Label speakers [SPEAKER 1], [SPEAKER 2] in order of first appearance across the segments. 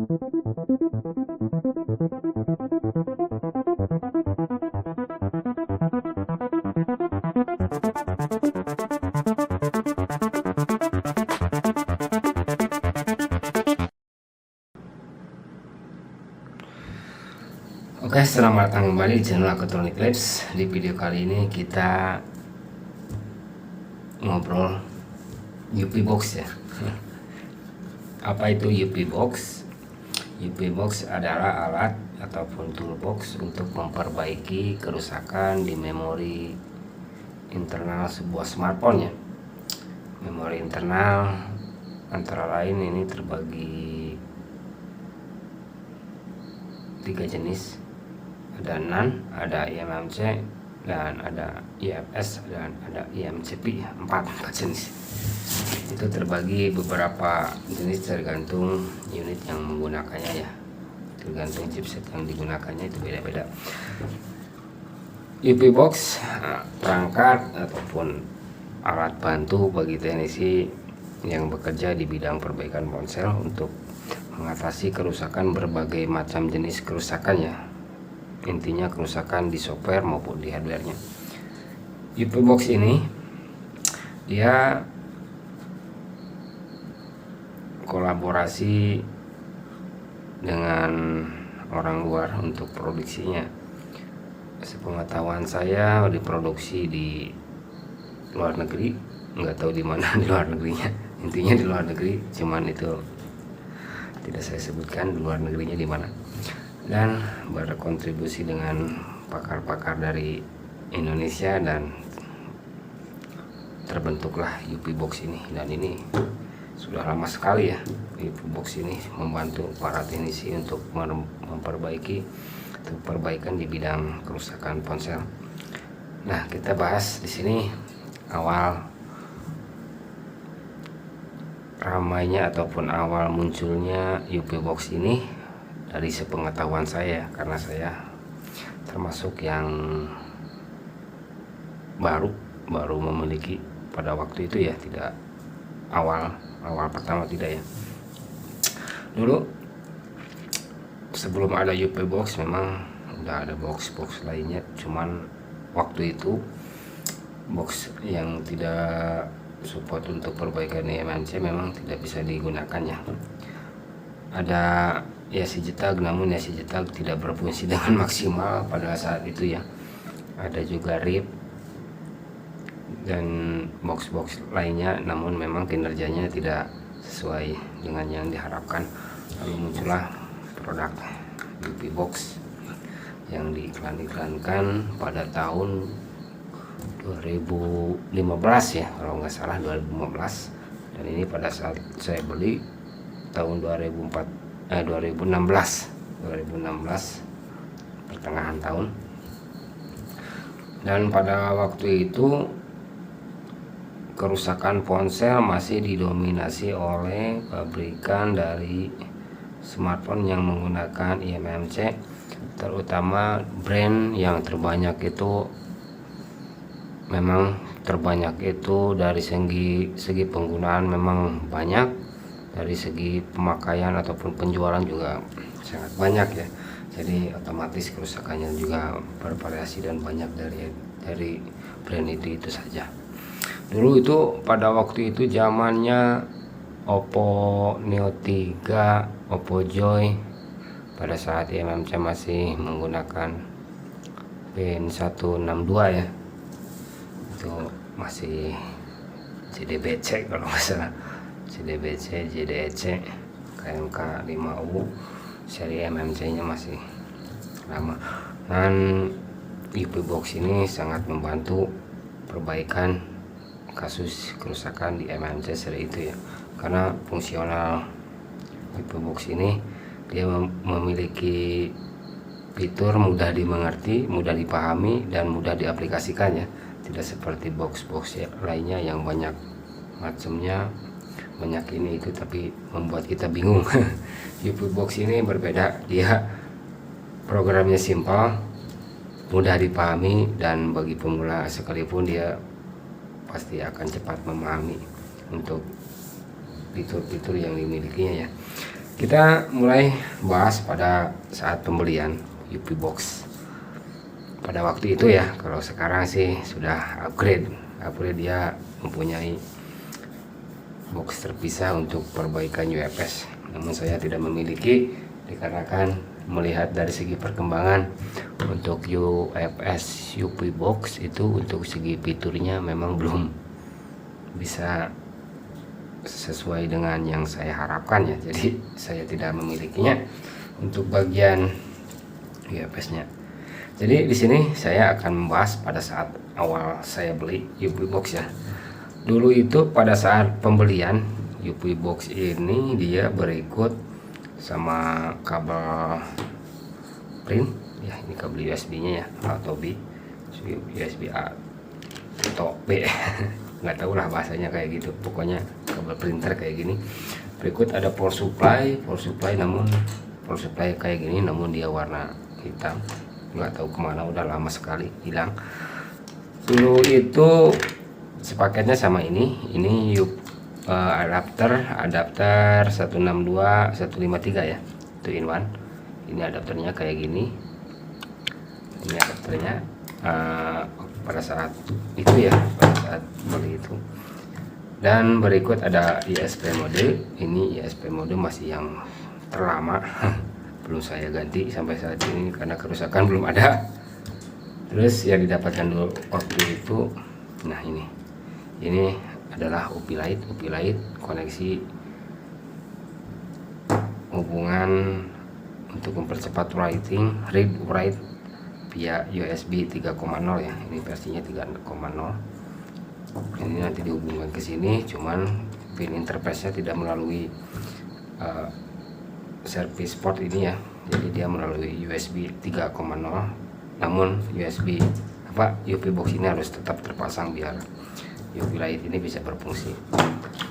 [SPEAKER 1] Oke, selamat datang kembali di channel Aquatronic Labs. Di video kali ini kita ngobrol UP Box ya. Apa itu UP Box? UP Box adalah alat ataupun toolbox untuk memperbaiki kerusakan di memori internal sebuah smartphone ya. Memori internal antara lain ini terbagi 3 jenis. Ada NAND, ada eMMC, dan ada IFS, dan ada eMCP, 4 jenis. Itu terbagi beberapa jenis tergantung unit yang menggunakannya ya, tergantung chipset yang digunakannya itu beda-beda. UP Box perangkat ataupun alat bantu bagi teknisi yang bekerja di bidang perbaikan ponsel untuk mengatasi kerusakan berbagai macam jenis kerusakannya. Intinya kerusakan di software maupun di hardwarenya. UP Box ini dia kolaborasi dengan orang luar untuk produksinya. Sepengetahuan saya diproduksi di luar negeri, nggak tahu di mana di luar negerinya. Intinya di luar negeri, cuman itu tidak saya sebutkan di luar negerinya di mana. Dan berkontribusi dengan pakar-pakar dari Indonesia dan terbentuklah UP Box ini. Dan ini sudah lama sekali ya, UP Box ini membantu para teknisi untuk memperbaiki perbaikan di bidang kerusakan ponsel. Nah, kita bahas di sini awal ramainya ataupun awal munculnya UP Box ini. Dari sepengetahuan saya, karena saya termasuk yang baru memiliki pada waktu itu ya, tidak awal pertama tidak ya. Dulu sebelum ada UP Box memang udah ada box lainnya, cuman waktu itu box yang tidak support untuk perbaikan eMMC memang tidak bisa digunakan ya. Ada ya si jetag, namun ya si jetag tidak berfungsi dengan maksimal pada saat itu ya. Ada juga RIP dan box lainnya, namun memang kinerjanya tidak sesuai dengan yang diharapkan. Lalu muncullah produk UP Box yang diiklankan pada tahun 2015 ya, kalau nggak salah 2015. Dan ini pada saat saya beli tahun 2016 pertengahan tahun. Dan pada waktu itu kerusakan ponsel masih didominasi oleh pabrikan dari smartphone yang menggunakan eMMC, terutama brand yang terbanyak itu dari segi penggunaan memang banyak, dari segi pemakaian ataupun penjualan juga sangat banyak ya. Jadi otomatis kerusakannya juga bervariasi dan banyak dari brand itu saja. Dulu itu pada waktu itu zamannya Oppo Neo 3, Oppo Joy, pada saat eMMC masih menggunakan pin 162 ya. Itu masih JDBC kalau nggak salah, JDBC, JDEC, KMK 5U, seri eMMC nya masih lama. Dan UP Box ini sangat membantu perbaikan kasus kerusakan di eMMC seri itu ya, karena fungsional UP Box ini dia memiliki fitur mudah dimengerti, mudah dipahami, dan mudah diaplikasikan ya. Tidak seperti box lainnya yang banyak macamnya, banyak ini itu, tapi membuat kita bingung. UP Box ini berbeda, dia programnya simpel, mudah dipahami, dan bagi pemula sekalipun dia pasti akan cepat memahami untuk fitur-fitur yang dimilikinya ya. Kita mulai bahas pada saat pembelian UP Box pada waktu itu ya. Kalau sekarang sih sudah upgrade dia mempunyai box terpisah untuk perbaikan UFS, namun saya tidak memiliki dikarenakan melihat dari segi perkembangan untuk UFS UP Box itu untuk segi fiturnya memang belum bisa sesuai dengan yang saya harapkan ya, jadi saya tidak memilikinya untuk bagian UFS-nya. Jadi di sini saya akan membahas pada saat awal saya beli UP Box ya. Dulu itu pada saat pembelian UP Box ini dia berikut sama kabel print ya, ini kabel USB-nya ya, atau B, USB A atau B nggak tahu lah bahasanya kayak gitu, pokoknya kabel printer kayak gini. Berikut ada power supply namun power supply kayak gini, namun dia warna hitam, nggak tahu kemana, udah lama sekali hilang. Dulu itu sepaketnya sama ini adapter 162 153 ya, 2 in 1. Ini adapternya kayak gini, ini adapternya pada saat itu ya, pada saat beli itu. Dan berikut ada ISP mode. Ini ISP mode masih yang terlama belum saya ganti sampai saat ini karena kerusakan belum ada. Terus yang didapatkan dulu waktu itu, nah ini adalah UP Lite koneksi hubungan untuk mempercepat read write via USB 3.0 ya. Ini versinya 3.0. Ini nanti dihubungkan ke sini, cuman pin interface-nya tidak melalui service port ini ya. Jadi dia melalui USB 3.0. Namun UP Box ini harus tetap terpasang biar UP Lite ini bisa berfungsi.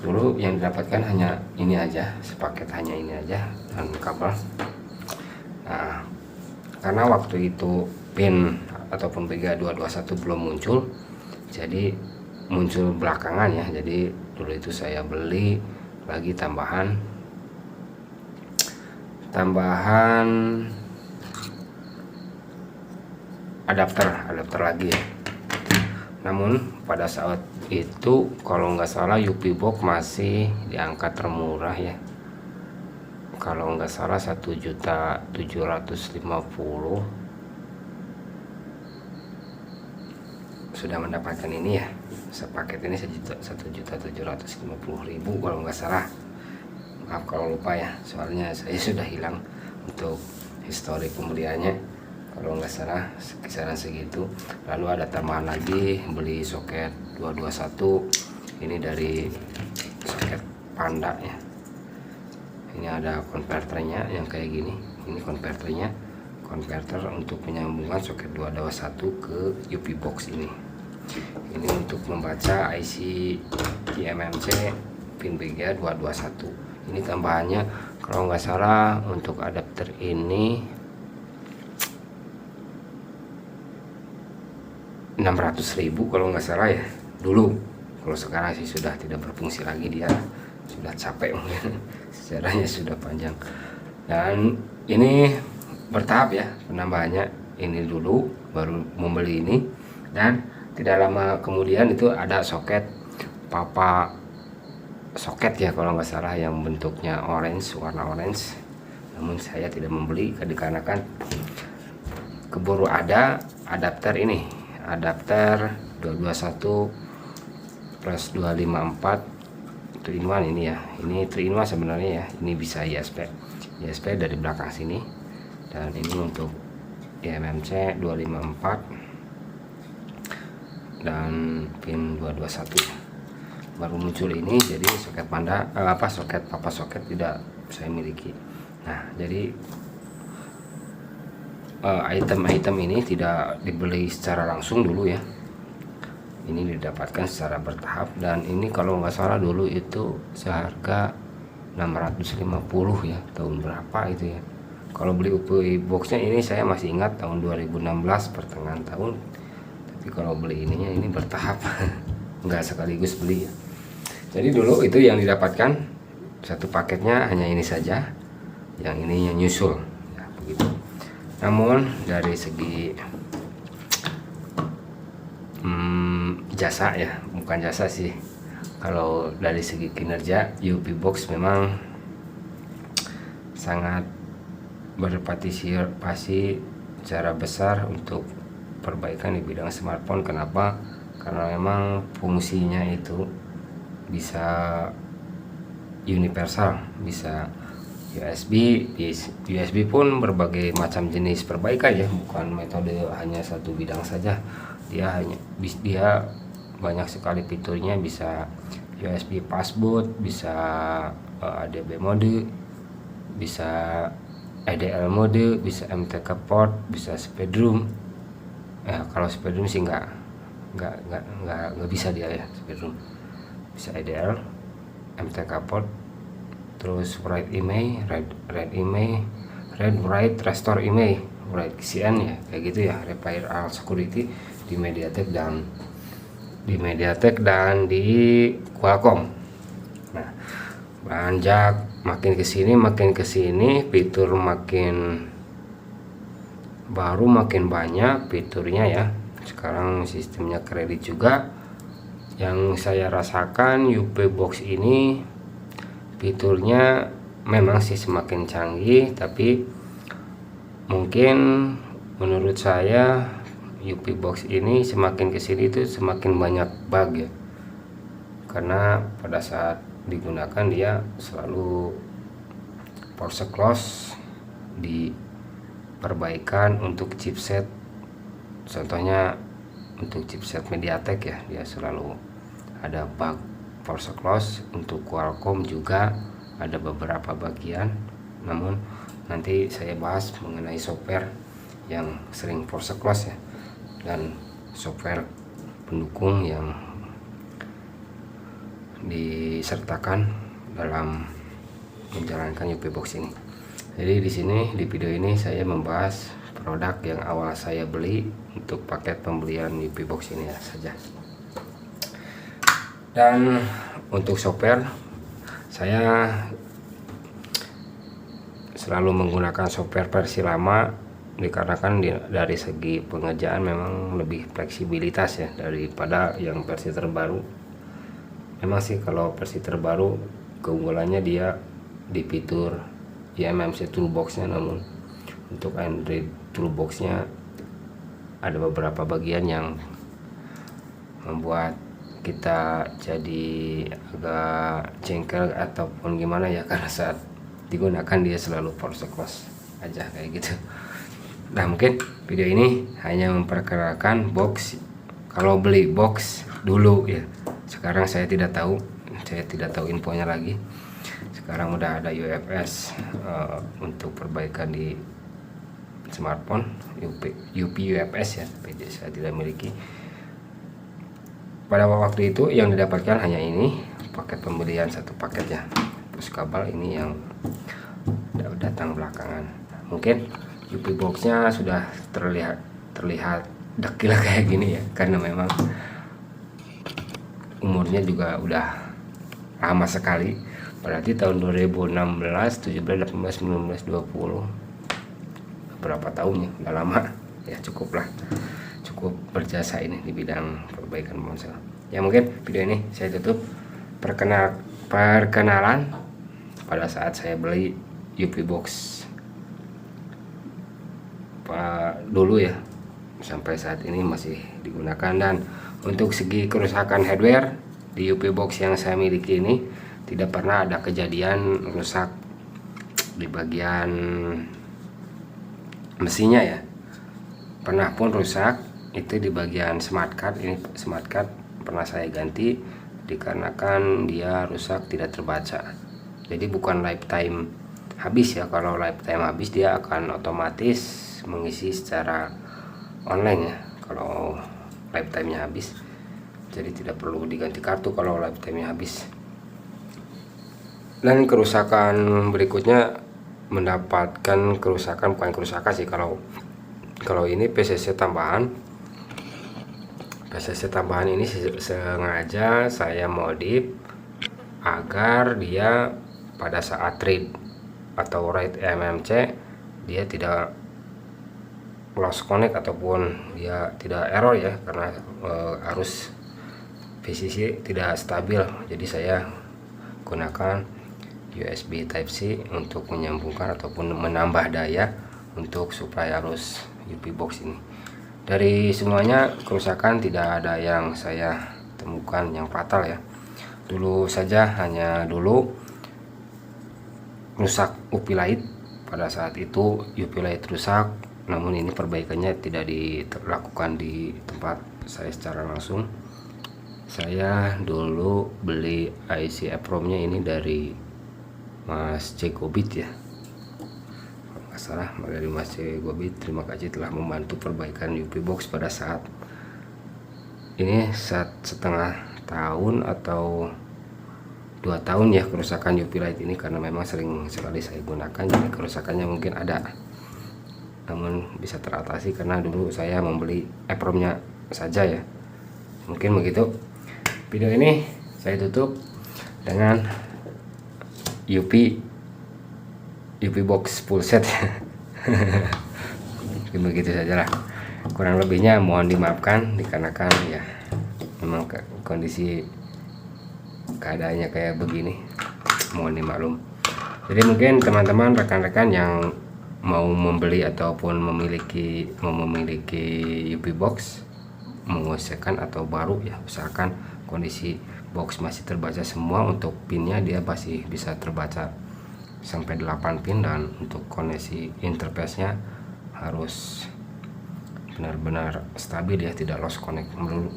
[SPEAKER 1] Dulu yang didapatkan hanya ini aja, sepaket hanya ini aja dan kabel. Nah, karena waktu itu pin ataupun BGA221 belum muncul, jadi muncul belakangan ya. Jadi dulu itu saya beli lagi tambahan adapter lagi ya. Namun pada saat itu kalau nggak salah UP Box masih di angka termurah ya, kalau nggak salah 1.750.000 sudah mendapatkan ini ya. Sepaket ini 1.750.000 kalau nggak salah. Maaf kalau lupa ya, soalnya saya sudah hilang untuk histori pembeliannya. Kalau nggak salah kisaran segitu. Lalu ada tambahan lagi, beli soket 221. Ini dari soket Panda ya. Ini ada konverternya yang kayak gini. Ini konverter untuk penyambungan soket 221 ke UP Box ini. Ini untuk membaca IC eMMC pin BGA 221. Ini tambahannya kalau nggak salah untuk adapter ini 600.000 kalau nggak salah ya dulu. Kalau sekarang sih sudah tidak berfungsi lagi, dia sudah capek mungkin sejarahnya sudah panjang. Dan ini bertahap ya penambahannya, ini dulu baru membeli ini, dan tidak lama kemudian itu ada soket papa soket ya kalau nggak salah yang bentuknya warna orange. Namun saya tidak membeli dikarenakan keburu ada adapter ini, adapter 221 plus 254 3 in 1 ini ya. Ini 3 in 1 sebenarnya ya. Ini bisa ISP dari belakang sini, dan ini untuk eMMC 254 dan pin 221 baru muncul ini. Jadi soket papa soket tidak saya miliki. Nah, jadi item-item ini tidak dibeli secara langsung dulu ya, ini didapatkan secara bertahap. Dan ini kalau nggak salah dulu itu seharga 650 ya, tahun berapa itu ya. Kalau beli UP Boxnya ini saya masih ingat tahun 2016 pertengahan tahun, tapi kalau beli ininya ini bertahap nggak sekaligus beli ya. Jadi dulu itu yang didapatkan satu paketnya hanya ini saja, yang ininya nyusul ya, begitu. Namun dari segi jasa ya, bukan jasa sih, kalau dari segi kinerja UP Box memang sangat berpartisipasi secara besar untuk perbaikan di bidang smartphone. Kenapa? Karena memang fungsinya itu bisa universal, bisa USB pun berbagai macam jenis perbaikan ya, bukan metode hanya satu bidang saja. Dia banyak sekali fiturnya, bisa USB passboot, bisa ADB mode, bisa EDL mode, bisa MTK port, bisa speedroom. Kalau speedroom sih nggak bisa dia ya, speedroom. Bisa EDL, MTK port, terus write email, read email, read write restore email, write CN ya, kayak gitu ya, repair all security di MediaTek dan di Qualcomm. Nah, beranjak makin kesini fitur makin baru, makin banyak fiturnya ya. Sekarang sistemnya kredit juga. Yang saya rasakan UP Box ini fiturnya memang sih semakin canggih, tapi mungkin menurut saya UP Box ini semakin kesini itu semakin banyak bug ya, karena pada saat digunakan dia selalu force close di perbaikan untuk chipset. Contohnya untuk chipset MediaTek ya, dia selalu ada bug force close. Untuk Qualcomm juga ada beberapa bagian, namun nanti saya bahas mengenai software yang sering force close ya, dan software pendukung yang disertakan dalam menjalankan UP Box ini. Jadi di sini di video ini saya membahas produk yang awal saya beli untuk paket pembelian UP Box ini ya saja. Dan untuk software saya selalu menggunakan software versi lama, dikarenakan dari segi pengerjaan memang lebih fleksibilitas ya daripada yang versi terbaru. Memang sih kalau versi terbaru keunggulannya dia di fitur eMMC Toolbox-nya, namun untuk Android Toolbox-nya ada beberapa bagian yang membuat kita jadi agak jengkel ataupun gimana ya, karena saat digunakan dia selalu force close aja kayak gitu. Nah, mungkin video ini hanya memperkenalkan box. Kalau beli box dulu ya, sekarang saya tidak tahu infonya lagi. Sekarang udah ada UFS untuk perbaikan di smartphone, UP UFS ya, tapi saya tidak miliki. Pada waktu itu yang didapatkan hanya ini, paket pembelian satu paket ya, terus kabel ini yang datang belakangan. Mungkin UP Box-nya sudah terlihat dekil kayak gini ya, karena memang umurnya juga udah lama sekali. Berarti tahun 2016, 17, 18, 19, 20, berapa tahunnya, udah lama ya, cukup berjasa ini di bidang perbaikan ponsel ya. Mungkin video ini saya tutup perkenalan pada saat saya beli UP Box dulu ya, sampai saat ini masih digunakan. Dan untuk segi kerusakan hardware di UP Box yang saya miliki ini tidak pernah ada kejadian rusak di bagian mesinnya ya. Pernah pun rusak itu di bagian smart card. Ini smart card pernah saya ganti dikarenakan dia rusak tidak terbaca. Jadi bukan lifetime habis ya. Kalau lifetime habis dia akan otomatis mengisi secara online ya kalau lifetime-nya habis. Jadi tidak perlu diganti kartu kalau lifetime-nya habis. Dan kerusakan berikutnya mendapatkan kerusakan, bukan kerusakan sih, kalau ini PCC tambahan ini sengaja saya modif agar dia pada saat trade atau write MMC dia tidak lost connect ataupun dia tidak error ya, karena arus VCC tidak stabil. Jadi saya gunakan USB Type C untuk menyambungkan ataupun menambah daya untuk supply arus UP box ini. Dari semuanya kerusakan tidak ada yang saya temukan yang fatal ya. Dulu saja hanya rusak UP light. Pada saat itu UP light rusak, namun ini perbaikannya tidak dilakukan di tempat saya secara langsung. Saya dulu beli IC EPROM-nya ini dari Mas C Gobit ya, kalau nggak salah dari Mas C Gobit. Terima kasih telah membantu perbaikan UP box pada saat ini, setengah tahun atau 2 tahun ya kerusakan UP light ini, karena memang sering sekali saya gunakan, jadi kerusakannya mungkin ada, namun bisa teratasi karena dulu saya membeli EPROM-nya saja ya. Mungkin begitu. Video ini saya tutup dengan UP box full set. Begitu sajalah, kurang lebihnya mohon dimaafkan dikarenakan ya memang kondisi keadaannya kayak begini, mohon dimaklum. Jadi mungkin teman-teman rekan-rekan yang mau membeli ataupun memiliki UP box, mengusahakan atau baru ya, usahakan kondisi box masih terbaca semua. Untuk pinnya dia masih bisa terbaca sampai 8 pin, dan untuk koneksi interface-nya harus benar-benar stabil ya, tidak lost connect melulu.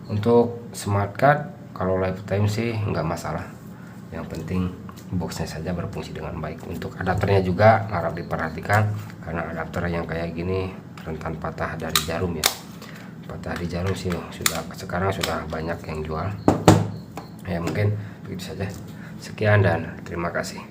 [SPEAKER 1] Untuk smart card kalau lifetime sih nggak masalah, yang penting boxnya saja berfungsi dengan baik. Untuk adapternya juga harap diperhatikan, karena adapter yang kayak gini rentan patah dari jarum ya. Patah di jarum sih sekarang sudah banyak yang jual ya. Mungkin begitu saja, sekian dan terima kasih.